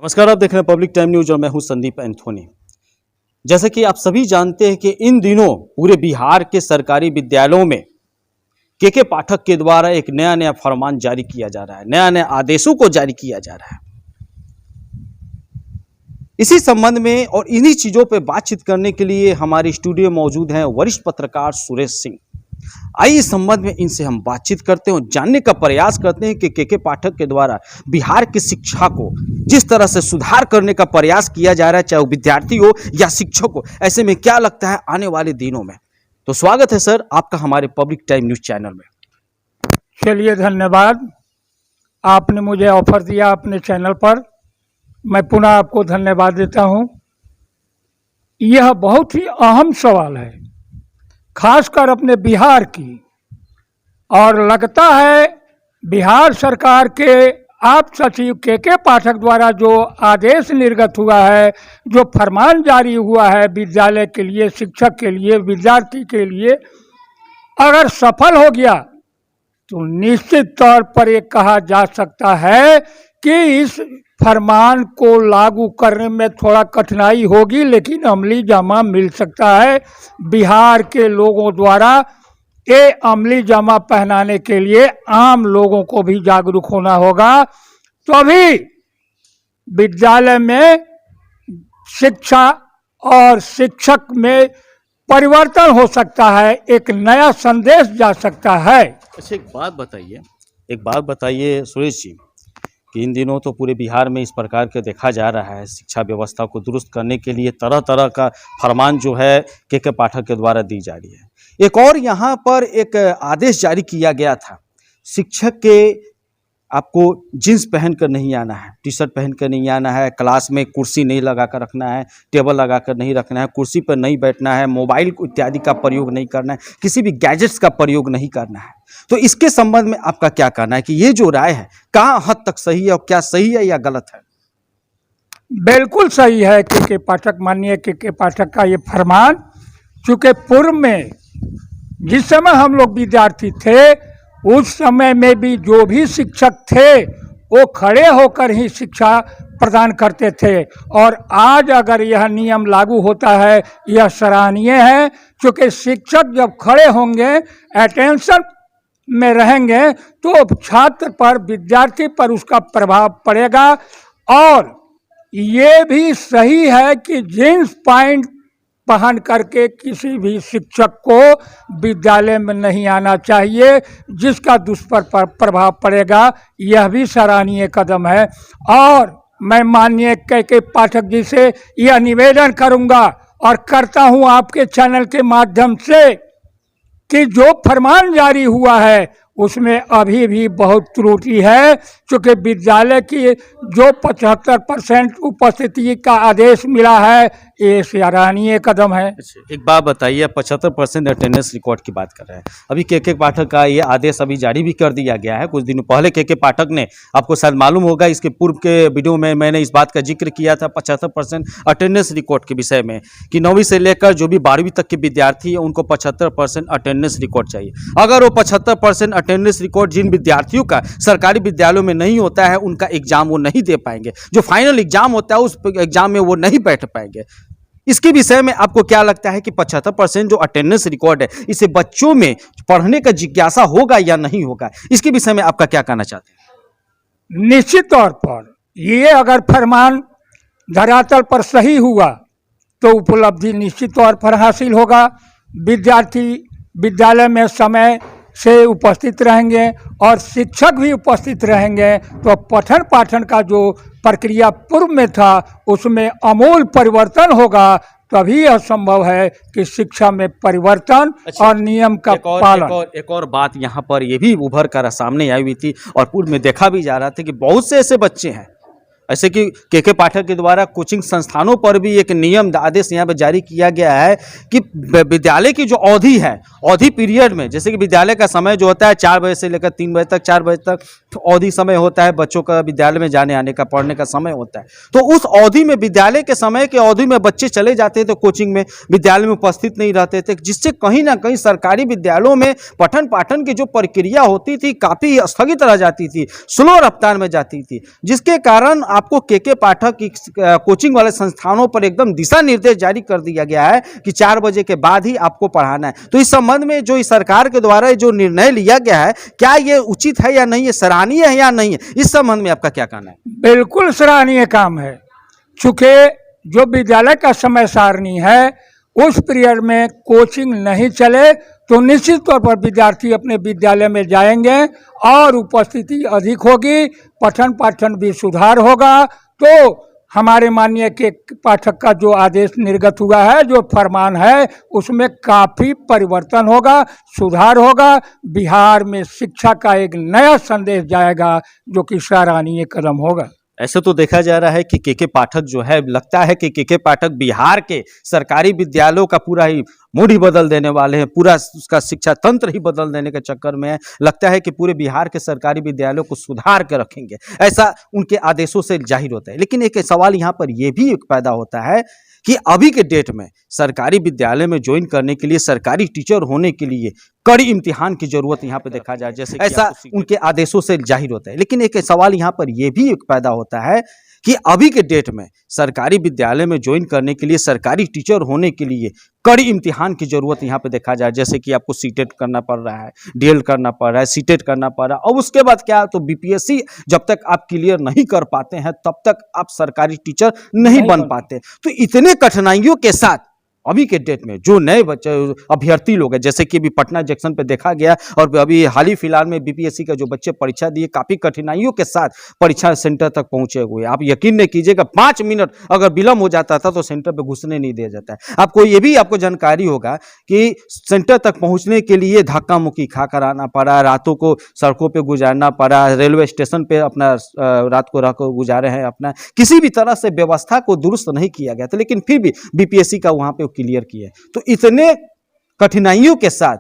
नमस्कार, आप देख रहे हैं पब्लिक टाइम न्यूज और मैं हूं संदीप एंथोनी। जैसे कि आप सभी जानते हैं कि इन दिनों पूरे बिहार के सरकारी विद्यालयों में के पाठक के द्वारा एक नया फरमान जारी किया जा रहा है, नया आदेशों को जारी किया जा रहा है। इसी संबंध में और इन्हीं चीजों पर बातचीत करने के लिए हमारे स्टूडियो में मौजूद हैं वरिष्ठ पत्रकार सुरेश सिंह। आइए इस संबंध में इनसे हम बातचीत करते हैं और जानने का प्रयास करते हैं कि के पाठक के द्वारा बिहार की शिक्षा को जिस तरह से सुधार करने का प्रयास किया जा रहा है, चाहे वो विद्यार्थी हो या शिक्षक हो, ऐसे में क्या लगता है आने वाले दिनों में। तो स्वागत है सर आपका हमारे पब्लिक टाइम न्यूज चैनल में। चलिए, धन्यवाद। आपने मुझे ऑफर दिया अपने चैनल पर, मैं पुनः आपको धन्यवाद देता हूं। यह बहुत ही अहम सवाल है, खासकर अपने बिहार की, और लगता है बिहार सरकार के आप सचिव के पाठक द्वारा जो आदेश निर्गत हुआ है, जो फरमान जारी हुआ है विद्यालय के लिए, शिक्षक के लिए, विद्यार्थी के लिए, अगर सफल हो गया तो निश्चित तौर पर ये कहा जा सकता है कि इस फरमान को लागू करने में थोड़ा कठिनाई होगी, लेकिन अमली जामा मिल सकता है। बिहार के लोगों द्वारा ये अमली जामा पहनाने के लिए आम लोगों को भी जागरूक होना होगा, तभी विद्यालय में शिक्षा और शिक्षक में परिवर्तन हो सकता है, एक नया संदेश जा सकता है। अच्छा, एक बात बताइए सुरेश जी कि इन दिनों तो पूरे बिहार में इस प्रकार के देखा जा रहा है, शिक्षा व्यवस्था को दुरुस्त करने के लिए तरह तरह का फरमान जो है के पाठक के द्वारा दी जा रही है। एक और यहाँ पर एक आदेश जारी किया गया था, शिक्षक के आपको जींस पहनकर नहीं आना है, टी शर्ट पहनकर नहीं आना है, क्लास में कुर्सी नहीं लगा कर रखना है, टेबल लगा कर नहीं रखना है, कुर्सी पर नहीं बैठना है, मोबाइल इत्यादि का प्रयोग नहीं करना है, किसी भी गैजेट्स का प्रयोग नहीं करना है। तो इसके संबंध में आपका क्या कहना है कि ये जो राय है कहाँ हद तक सही है और क्या सही है या गलत है? बिल्कुल सही है के पाठक, माननीय के पाठक का ये फरमान, चूँकि पूर्व में जिस समय हम लोग विद्यार्थी थे उस समय में भी जो भी शिक्षक थे वो खड़े होकर ही शिक्षा प्रदान करते थे, और आज अगर यह नियम लागू होता है यह सराहनीय है, क्योंकि शिक्षक जब खड़े होंगे, अटेंशन में रहेंगे, तो छात्र पर, विद्यार्थी पर उसका प्रभाव पड़ेगा। और ये भी सही है कि जींस पैंट पहन करके किसी भी शिक्षक को विद्यालय में नहीं आना चाहिए, जिसका दुष्प्रभाव पड़ेगा। यह भी सराहनीय कदम है। और मैं माननीय के पाठक जी से यह निवेदन करूंगा और करता हूं आपके चैनल के माध्यम से कि जो फरमान जारी हुआ है उसमें अभी भी बहुत त्रुटि है, क्योंकि विद्यालय की जो 75% उपस्थिति का आदेश मिला है ये सराहनीय कदम है। एक बात बताइए, 75% अटेंडेंस रिकॉर्ड की बात कर रहे हैं, अभी के पाठक का ये आदेश अभी जारी भी कर दिया गया है। कुछ दिनों पहले के पाठक ने, आपको शायद मालूम होगा, इसके पूर्व के वीडियो में मैंने इस बात का जिक्र किया था 75% अटेंडेंस रिकॉर्ड के विषय में, कि 9वीं से लेकर जो भी 12वीं तक के विद्यार्थी है उनको 75% अटेंडेंस रिकॉर्ड चाहिए। अगर वो 75% अटेंडेंस रिकॉर्ड जिन विद्यार्थियों का सरकारी विद्यालयों में नहीं होता है, उनका एग्जाम वो नहीं दे पाएंगे, जो फाइनल एग्जाम होता है उस एग्जाम में वो नहीं बैठ पाएंगे। इसके विषय में आपको क्या लगता है कि 75% जो अटेंडेंस रिकॉर्ड है, इसे बच्चों में पढ़ने का जिज्ञासा होगा या नहीं होगा, इसके विषय में आपका क्या कहना चाहते हैं? निश्चित तौर पर ये अगर फरमान धरातल पर सही हुआ तो उपलब्धि निश्चित तौर पर हासिल होगा। विद्यार्थी विद्यालय में समय से उपस्थित रहेंगे और शिक्षक भी उपस्थित रहेंगे, तो पठन पाठन का जो प्रक्रिया पूर्व में था उसमें अमूल परिवर्तन होगा। तभी यह संभव है कि शिक्षा में परिवर्तन और नियम का पालन। एक और बात यहाँ पर यह भी उभर कर सामने आई हुई थी और पूर्व में देखा भी जा रहा था कि बहुत से ऐसे बच्चे हैं, ऐसे कि के पाठक के द्वारा कोचिंग संस्थानों पर भी एक नियम आदेश यहाँ पर जारी किया गया है कि विद्यालय की जो अवधि है, अवधि पीरियड में, जैसे कि विद्यालय का समय जो होता है 4 बजे से लेकर 3 बजे तक, 4 बजे तक अवधि समय होता है बच्चों का, विद्यालय में जाने आने का, पढ़ने का समय होता है। तो उस अवधि में, विद्यालय के समय के अवधि में बच्चे चले जाते थे कोचिंग में, विद्यालय में उपस्थित नहीं रहते थे, जिससे कहीं ना कहीं सरकारी विद्यालयों में पठन पाठन की जो प्रक्रिया होती थी काफ़ी स्थगित रह जाती थी, स्लो रफ्तार में जाती थी, जिसके कारण आपको के पाठक कोचिंग वाले संस्थानों पर एकदम दिशा निर्देश जारी कर दिया गया है कि 4 बजे के बाद ही आपको पढ़ाना है। तो इस संबंध में जो इस सरकार के द्वारा जो निर्णय लिया गया है, क्या ये उचित है या नहीं है, सराहनीय है या नहीं है, इस संबंध में आपका क्या कहना है? बिल्कुल सराहनीय काम है। चूंकि जो विद्यालय का समय सारणी है उस पीरियड में कोचिंग नहीं चले तो निश्चित तौर पर विद्यार्थी अपने विद्यालय में जाएंगे और उपस्थिति अधिक होगी, पठन पाठन भी सुधार होगा। तो हमारे माननीय के पाठक का जो आदेश निर्गत हुआ है, जो फरमान है, उसमें काफ़ी परिवर्तन होगा, सुधार होगा। बिहार में शिक्षा का एक नया संदेश जाएगा जो कि सराहनीय कदम होगा। ऐसे तो देखा जा रहा है कि के पाठक जो है, लगता है कि के पाठक बिहार के सरकारी विद्यालयों का पूरा ही मूड ही बदल देने वाले हैं, पूरा उसका शिक्षा तंत्र ही बदल देने के चक्कर में है। लगता है कि पूरे बिहार के सरकारी विद्यालयों को सुधार के रखेंगे, ऐसा उनके आदेशों से जाहिर होता है। लेकिन एक सवाल यहाँ पर यह भी पैदा होता है कि अभी के डेट में सरकारी विद्यालय में ज्वाइन करने के लिए, सरकारी टीचर होने के लिए कड़ी इम्तिहान की जरूरत यहाँ पे देखा जाए, जैसे ऐसा उनके आदेशों से जाहिर होता है। लेकिन एक सवाल यहाँ पर यह भी पैदा होता है कि अभी के डेट में सरकारी विद्यालय में ज्वाइन करने के लिए, सरकारी टीचर होने के लिए कड़ी इम्तिहान की जरूरत यहाँ पे देखा जाए, जैसे कि आपको सीटेट करना पड़ रहा है, डीएल करना पड़ रहा है, सीटेट करना पड़ रहा है, और उसके बाद क्या, तो बीपीएससी जब तक आप क्लियर नहीं कर पाते हैं तब तक आप सरकारी टीचर नहीं बन पाते। तो इतने कठिनाइयों के साथ अभी के डेट में जो नए बच्चे अभ्यर्थी लोग हैं, जैसे कि अभी पटना जंक्शन पे देखा गया, और अभी हाल ही फिलहाल में बीपीएससी का जो बच्चे परीक्षा दिए, काफ़ी कठिनाइयों के साथ परीक्षा सेंटर तक पहुंचे हुए। आप यकीन नहीं कीजिएगा, 5 मिनट अगर विलम्ब हो जाता था तो सेंटर पे घुसने नहीं दिया जाता है। आपको ये भी आपको जानकारी होगा कि सेंटर तक पहुँचने के लिए धक्का मुक्की खा कर आना पड़ा, रातों को सड़कों पर गुजारना पड़ा, रेलवे स्टेशन पर अपना रात को रह कर गुजारे हैं, अपना किसी भी तरह से व्यवस्था को दुरुस्त नहीं किया गया था, लेकिन फिर भी बीपीएससी का वहाँ पे क्लियर किया। तो इतने कठिनाइयों के साथ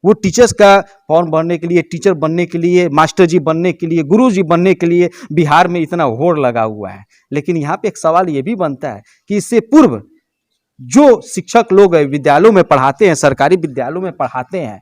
वो टीचर्स का फॉर्म भरने के लिए, टीचर बनने के लिए, मास्टर जी बनने के लिए, गुरु जी बनने के लिए बिहार में इतना होड़ लगा हुआ है। लेकिन यहाँ पे एक सवाल ये भी बनता है कि इससे पूर्व जो शिक्षक लोग विद्यालयों में पढ़ाते हैं, सरकारी विद्यालयों में पढ़ाते हैं,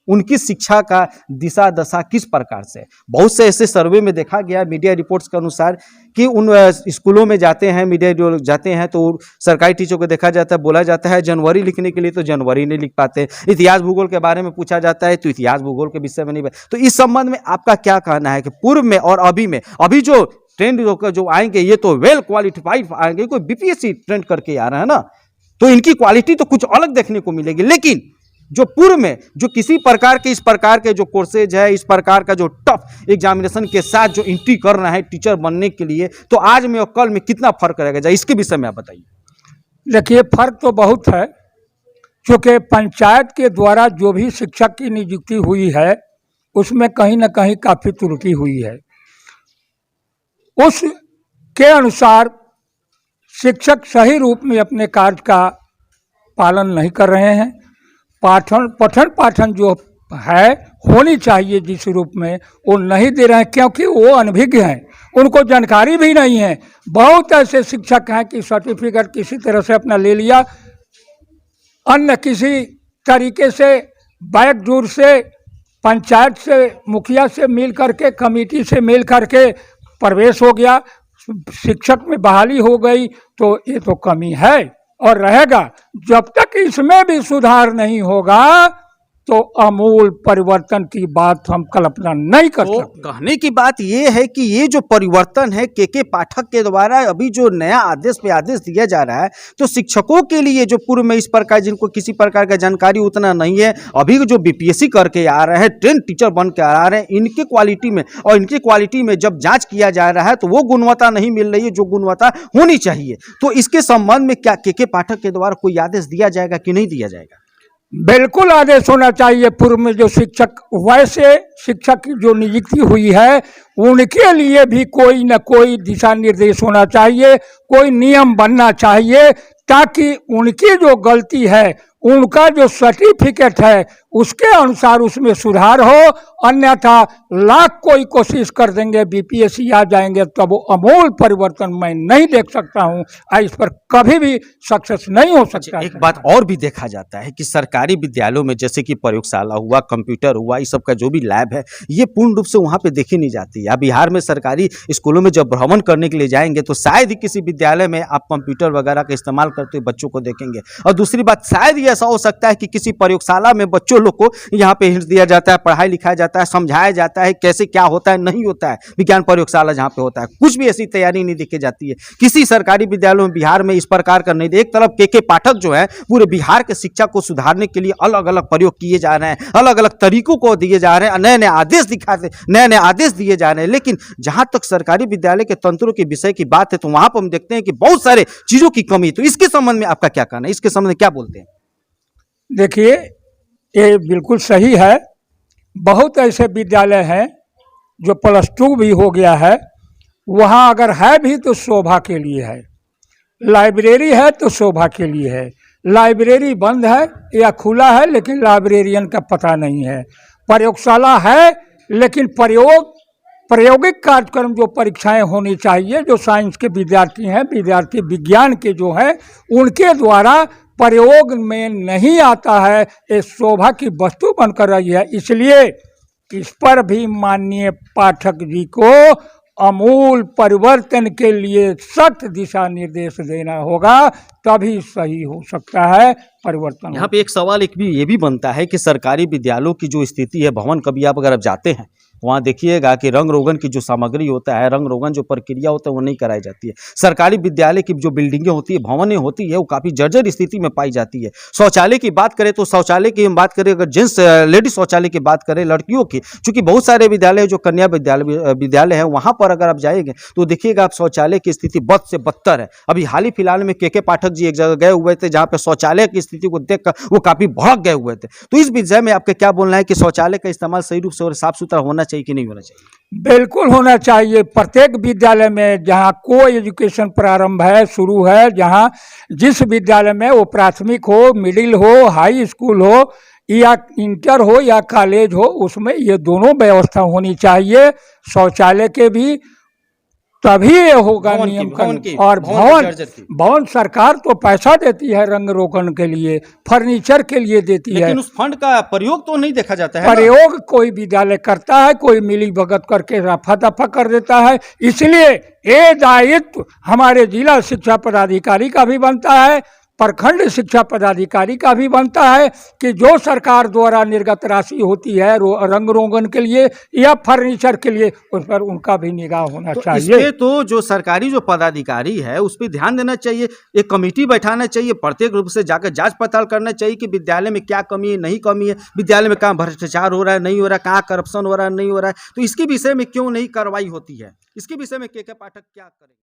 उनकी शिक्षा का दिशा दशा किस प्रकार से। बहुत से ऐसे सर्वे में देखा गया, मीडिया रिपोर्ट्स के अनुसार, कि उन स्कूलों में जाते हैं, मीडिया जाते हैं तो सरकारी टीचरों को देखा जाता है, बोला जाता है जनवरी लिखने के लिए तो जनवरी नहीं लिख पाते, इतिहास भूगोल के बारे में पूछा जाता है तो इतिहास भूगोल के विषय में नहीं। तो इस संबंध में आपका क्या कहना है कि पूर्व में और अभी में, अभी जो ट्रेंड जो आएंगे ये तो वेल क्वालिफाइड आएंगे, कोई बीपीएससी ट्रेंड करके आ रहा है ना, तो इनकी क्वालिटी तो कुछ अलग देखने को मिलेगी। लेकिन जो पूर्व में जो किसी प्रकार के, इस प्रकार के जो कोर्सेज है, इस प्रकार का जो टफ एग्जामिनेशन के साथ जो एंट्री कर रहा है टीचर बनने के लिए, तो आज में और कल में कितना फर्क रहेगा, इसके विषय में आप बताइए। देखिए, फर्क तो बहुत है, क्योंकि पंचायत के द्वारा जो भी शिक्षक की नियुक्ति हुई है उसमें कहीं ना कहीं काफ़ी त्रुटि हुई है। उसके अनुसार शिक्षक सही रूप में अपने कार्य का पालन नहीं कर रहे हैं। पठन पाठन जो है होनी चाहिए जिस रूप में, वो नहीं दे रहे हैं, क्योंकि वो अनभिज्ञ हैं, उनको जानकारी भी नहीं है। बहुत ऐसे शिक्षक हैं कि सर्टिफिकेट किसी तरह से अपना ले लिया, अन्य किसी तरीके से बैकडोर से, पंचायत से, मुखिया से मिल करके, कमेटी से मिल करके प्रवेश हो गया, शिक्षक में बहाली हो गई। तो ये तो कमी है और रहेगा। जब तक इसमें भी सुधार नहीं होगा तो अमूल परिवर्तन की बात हम कल्पना नहीं कर सकते। कहने की बात यह है कि ये जो परिवर्तन है के पाठक के द्वारा अभी जो नया आदेश पे आदेश दिया जा रहा है, तो शिक्षकों के लिए जो पूर्व में इस प्रकार, जिनको किसी प्रकार का जानकारी उतना नहीं है, अभी जो बीपीएससी करके आ रहे हैं, ट्रेंड टीचर बन के आ रहे हैं, इनके क्वालिटी में और इनकी क्वालिटी में जब जाँच किया जा रहा है तो वो गुणवत्ता नहीं मिल रही है जो गुणवत्ता होनी चाहिए। तो इसके संबंध में क्या के पाठक के द्वारा कोई आदेश दिया जाएगा कि नहीं दिया जाएगा? बिल्कुल आदेश होना चाहिए। पूर्व में जो शिक्षक, वैसे शिक्षक की जो नियुक्ति हुई है उनके लिए भी कोई न कोई दिशा निर्देश होना चाहिए, कोई नियम बनना चाहिए, ताकि उनकी जो गलती है, उनका जो सर्टिफिकेट है उसके अनुसार उसमें सुधार हो, अन्यथा लाख कोई कोशिश कर देंगे बीपीएससी आ जाएंगे तब वो अमूल परिवर्तन मैं नहीं देख सकता हूँ। इस पर कभी भी सक्सेस नहीं हो सकता। एक बात और भी देखा जाता है कि सरकारी विद्यालयों में जैसे कि प्रयोगशाला हुआ, कंप्यूटर हुआ, इस सब का जो भी लैब है ये पूर्ण रूप से वहाँ पे देखी नहीं जाती है। आप बिहार में सरकारी स्कूलों में जब भ्रमण करने के लिए जाएंगे तो शायद ही किसी विद्यालय में आप कंप्यूटर वगैरह का इस्तेमाल करते हुए बच्चों को देखेंगे। और दूसरी बात, शायद ये ऐसा हो सकता है कि किसी प्रयोगशाला में बच्चों लोग को यहाँ पे हिंट दिया जाता है, पढ़ाई लिखाया जाता है, समझाया जाता है कैसे क्या होता है, नहीं होता है। विज्ञान प्रयोगशाला जहाँ पे होता है कुछ भी ऐसी तैयारी नहीं देखी जाती है। किसी सरकारी विद्यालयों में बिहार में इस प्रकार का नहीं। एक तरफ के पाठक जो है पूरे बिहार के शिक्षा को सुधारने के लिए अलग अलग प्रयोग किए जा रहे हैं, अलग अलग तरीकों को दिए जा रहे हैं, नए नए आदेश दिखाते, नए नए आदेश दिए जा रहे हैं। लेकिन जहां तक सरकारी विद्यालय के तंत्रों के विषय की बात है तो वहां पर हम देखते हैं कि बहुत सारे चीजों की कमी। तो इसके संबंध में आपका क्या कहना है, इसके संबंध में क्या बोलते हैं? देखिए, ये बिल्कुल सही है। बहुत ऐसे विद्यालय हैं जो +2 भी हो गया है, वहाँ अगर है भी तो शोभा के लिए है। लाइब्रेरी है तो शोभा के लिए है। लाइब्रेरी बंद है या खुला है लेकिन लाइब्रेरियन का पता नहीं है। प्रयोगशाला है लेकिन प्रायोगिक कार्यक्रम जो परीक्षाएं होनी चाहिए, जो साइंस के विद्यार्थी हैं, विद्यार्थी विज्ञान के जो हैं, उनके द्वारा प्रयोग में नहीं आता है। ये शोभा की वस्तु बनकर रही है। इसलिए इस पर भी माननीय पाठक जी को अमूल परिवर्तन के लिए सख्त दिशा निर्देश देना होगा, तभी सही हो सकता है परिवर्तन। यहाँ पे एक सवाल ये भी बनता है कि सरकारी विद्यालयों की जो स्थिति है, भवन कभी आप अगर जाते हैं वहाँ देखिएगा कि रंग रोगन की जो सामग्री होता है, रंग रोगन जो प्रक्रिया होता है वो नहीं कराई जाती है। सरकारी विद्यालय की जो बिल्डिंगें होती है, भवनें होती है, वो काफ़ी जर्जर स्थिति में पाई जाती है। शौचालय की बात करें तो शौचालय की हम बात करें, अगर जेंट्स लेडीज शौचालय की बात करें, लड़कियों की, चूँकि बहुत सारे विद्यालय जो कन्या विद्यालय है वहाँ पर अगर आप जाएंगे तो देखिएगा आप शौचालय की स्थिति बद से बदतर है। अभी हाल ही फिलहाल में के पाठक जी एक जगह गए हुए थे जहाँ पे शौचालय की स्थिति को देखकर वो काफ़ी भड़क गए हुए थे। तो इस विषय में आपका क्या बोलना है कि शौचालय का इस्तेमाल सही रूप से और साफ सुथरा होना चाहिए कि नहीं होना चाहिए? बिल्कुल होना चाहिए। प्रत्येक विद्यालय में जहाँ को एजुकेशन प्रारंभ है, शुरू है, जहाँ जिस विद्यालय में वो प्राथमिक हो, मिडिल हो, हाई स्कूल हो या इंटर हो या कॉलेज हो, उसमें ये दोनों व्यवस्था होनी चाहिए। शौचालय के भी तभी ये होगा नियम कानून। और भवन सरकार तो पैसा देती है रंग रोगन के लिए, फर्नीचर के लिए देती है, लेकिन उस फंड का प्रयोग तो नहीं देखा जाता है। प्रयोग कोई विद्यालय करता है, कोई मिली भगत करके रफा दफा कर देता है। इसलिए ये दायित्व हमारे जिला शिक्षा पदाधिकारी का भी बनता है, प्रखंड शिक्षा पदाधिकारी का भी बनता है कि जो सरकार द्वारा निर्गत राशि होती है रंग रोगन के लिए या फर्नीचर के लिए, उस पर उनका भी निगाह होना चाहिए। इसके तो जो सरकारी जो पदाधिकारी है उस पर ध्यान देना चाहिए, एक कमेटी बैठाना चाहिए, प्रत्येक रूप से जाकर जांच पड़ताल करना चाहिए कि विद्यालय में क्या कमी है, नहीं कमी है, विद्यालय में कहाँ भ्रष्टाचार हो रहा है, नहीं हो रहा है, कहाँ करप्शन हो रहा है, नहीं हो रहा है। तो इसके विषय में क्यों नहीं कार्रवाई होती है, इसके विषय में के पाठक क्या करें?